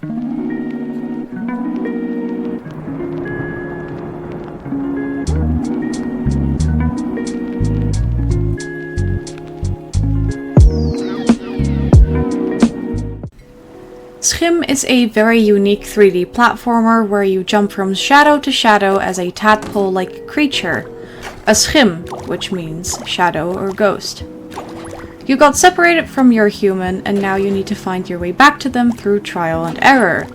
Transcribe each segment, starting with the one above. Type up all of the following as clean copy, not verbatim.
SCHiM is a very unique 3D platformer where you jump from shadow to shadow as a tadpole-like creature, a SCHiM, which means shadow or ghost. You got separated from your human and now you need to find your way back to them through trial and error.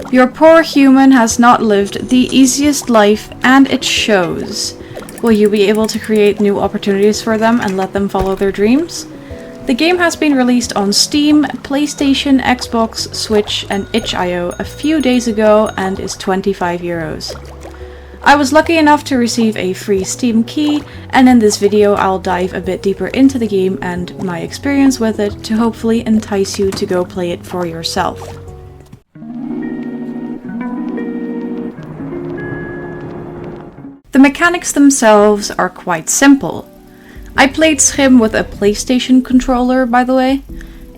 Your poor human has not lived the easiest life and it shows. Will you be able to create new opportunities for them and let them follow their dreams? The game has been released on Steam, PlayStation, Xbox, Switch and itch.io a few days ago and is €25. I was lucky enough to receive a free Steam key, and in this video I'll dive a bit deeper into the game and my experience with it to hopefully entice you to go play it for yourself. The mechanics themselves are quite simple. I played SCHiM with a PlayStation controller, by the way.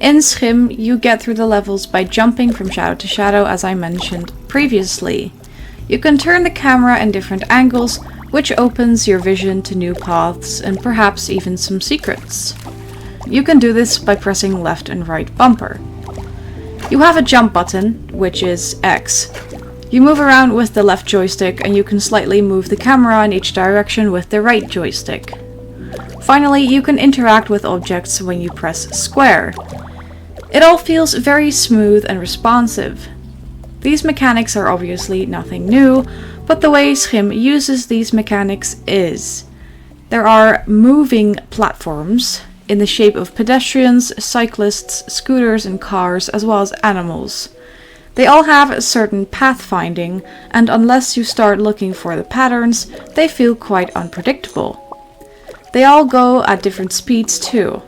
In SCHiM, you get through the levels by jumping from shadow to shadow, as I mentioned previously. You can turn the camera in different angles, which opens your vision to new paths and perhaps even some secrets. You can do this by pressing left and right bumper. You have a jump button, which is X. You move around with the left joystick and you can slightly move the camera in each direction with the right joystick. Finally, you can interact with objects when you press square. It all feels very smooth and responsive. These mechanics are obviously nothing new, but the way SCHiM uses these mechanics is: there are moving platforms in the shape of pedestrians, cyclists, scooters and cars, as well as animals. They all have a certain pathfinding, and unless you start looking for the patterns, they feel quite unpredictable. They all go at different speeds too.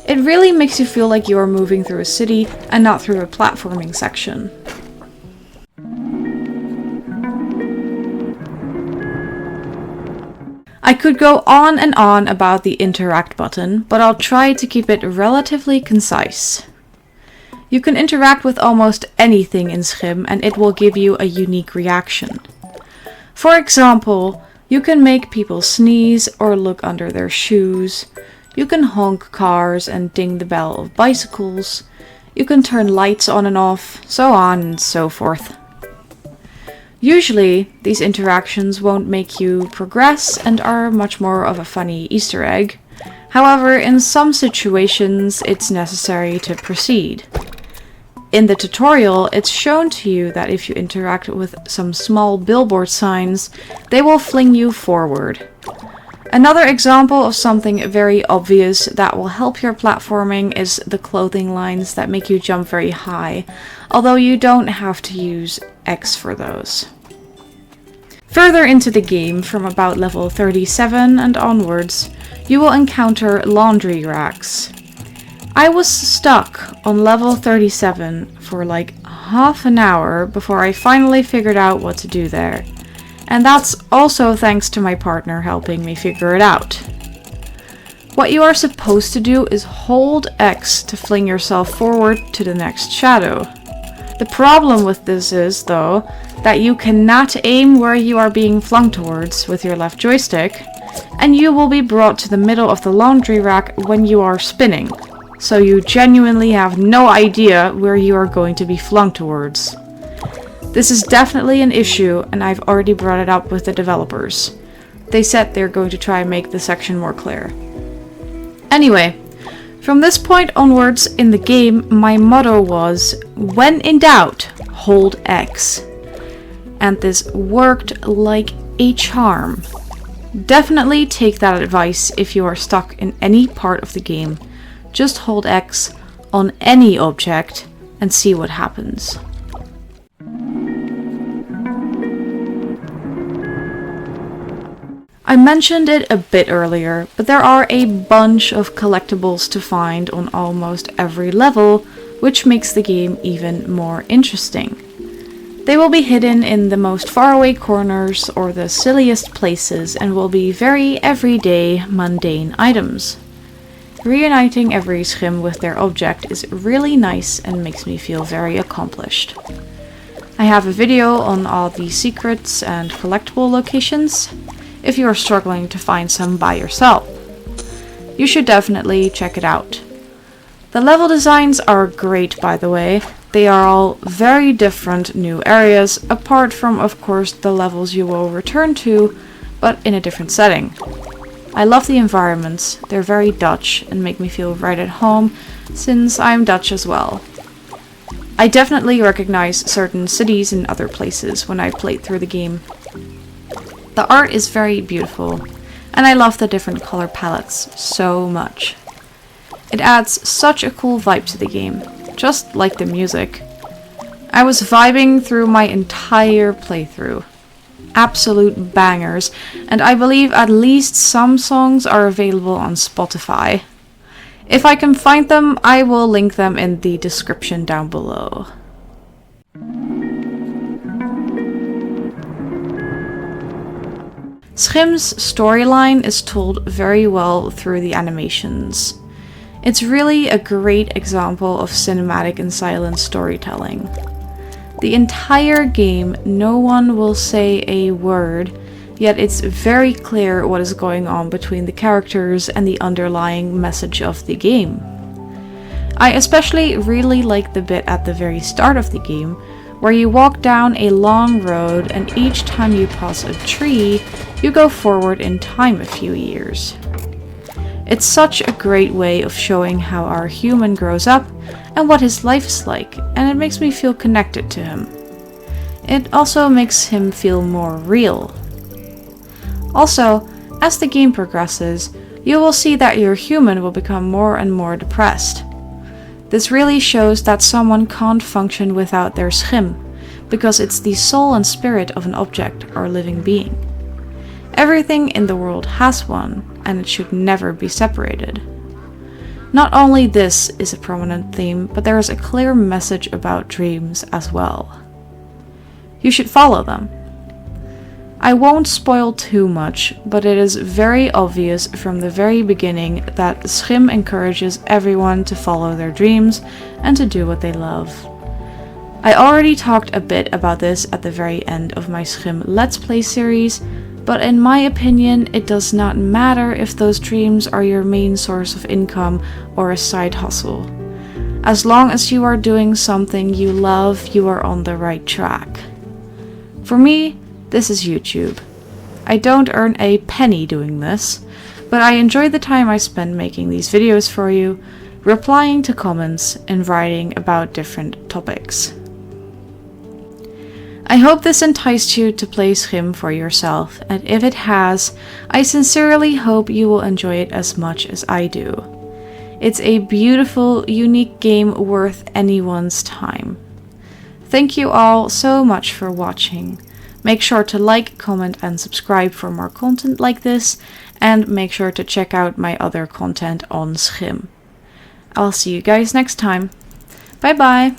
It really makes you feel like you are moving through a city and not through a platforming section. I could go on and on about the interact button, but I'll try to keep it relatively concise. You can interact with almost anything in SCHiM and it will give you a unique reaction. For example, you can make people sneeze or look under their shoes. You can honk cars and ding the bell of bicycles. You can turn lights on and off, so on and so forth. Usually, these interactions won't make you progress and are much more of a funny Easter egg. However, in some situations, it's necessary to proceed. In the tutorial, it's shown to you that if you interact with some small billboard signs, they will fling you forward. Another example of something very obvious that will help your platforming is the clothing lines that make you jump very high, although you don't have to use X for those. Further into the game, from about level 37 and onwards, you will encounter laundry racks. I was stuck on level 37 for like half an hour before I finally figured out what to do there. And that's also thanks to my partner helping me figure it out. What you are supposed to do is hold X to fling yourself forward to the next shadow. The problem with this is, though, that you cannot aim where you are being flung towards with your left joystick, and you will be brought to the middle of the laundry rack when you are spinning. So you genuinely have no idea where you are going to be flung towards. This is definitely an issue, and I've already brought it up with the developers. They said they're going to try and make the section more clear. Anyway, from this point onwards in the game, my motto was, when in doubt, hold X. And this worked like a charm. Definitely take that advice if you are stuck in any part of the game. Just hold X on any object and see what happens. I mentioned it a bit earlier, but there are a bunch of collectibles to find on almost every level, which makes the game even more interesting. They will be hidden in the most faraway corners or the silliest places and will be very everyday, mundane items. Reuniting every SCHiM with their object is really nice and makes me feel very accomplished. I have a video on all the secrets and collectible locations, if you are struggling to find some by yourself. You should definitely check it out. The level designs are great, by the way. They are all very different new areas, apart from of course the levels you will return to, but in a different setting. I love the environments, they're very Dutch and make me feel right at home, since I'm Dutch as well. I definitely recognize certain cities in other places when I played through the game. The art is very beautiful, and I love the different color palettes so much. It adds such a cool vibe to the game, just like the music. I was vibing through my entire playthrough. Absolute bangers, and I believe at least some songs are available on Spotify. If I can find them, I will link them in the description down below. SCHiM's storyline is told very well through the animations. It's really a great example of cinematic and silent storytelling. The entire game, no one will say a word, yet it's very clear what is going on between the characters and the underlying message of the game. I especially really like the bit at the very start of the game, where you walk down a long road and each time you pass a tree, you go forward in time a few years. It's such a great way of showing how our human grows up and what his life is like, and it makes me feel connected to him. It also makes him feel more real. Also, as the game progresses, you will see that your human will become more and more depressed. This really shows that someone can't function without their SCHiM, because it's the soul and spirit of an object or living being. Everything in the world has one, and it should never be separated. Not only this is a prominent theme, but there is a clear message about dreams as well. You should follow them. I won't spoil too much, but it is very obvious from the very beginning that SCHiM encourages everyone to follow their dreams and to do what they love. I already talked a bit about this at the very end of my SCHiM Let's Play series, but in my opinion, it does not matter if those dreams are your main source of income or a side hustle. As long as you are doing something you love, you are on the right track. For me, this is YouTube. I don't earn a penny doing this, but I enjoy the time I spend making these videos for you, replying to comments and writing about different topics. I hope this enticed you to play SCHiM for yourself, and if it has, I sincerely hope you will enjoy it as much as I do. It's a beautiful, unique game worth anyone's time. Thank you all so much for watching. Make sure to like, comment and subscribe for more content like this, and make sure to check out my other content on SCHiM. I'll see you guys next time. Bye bye!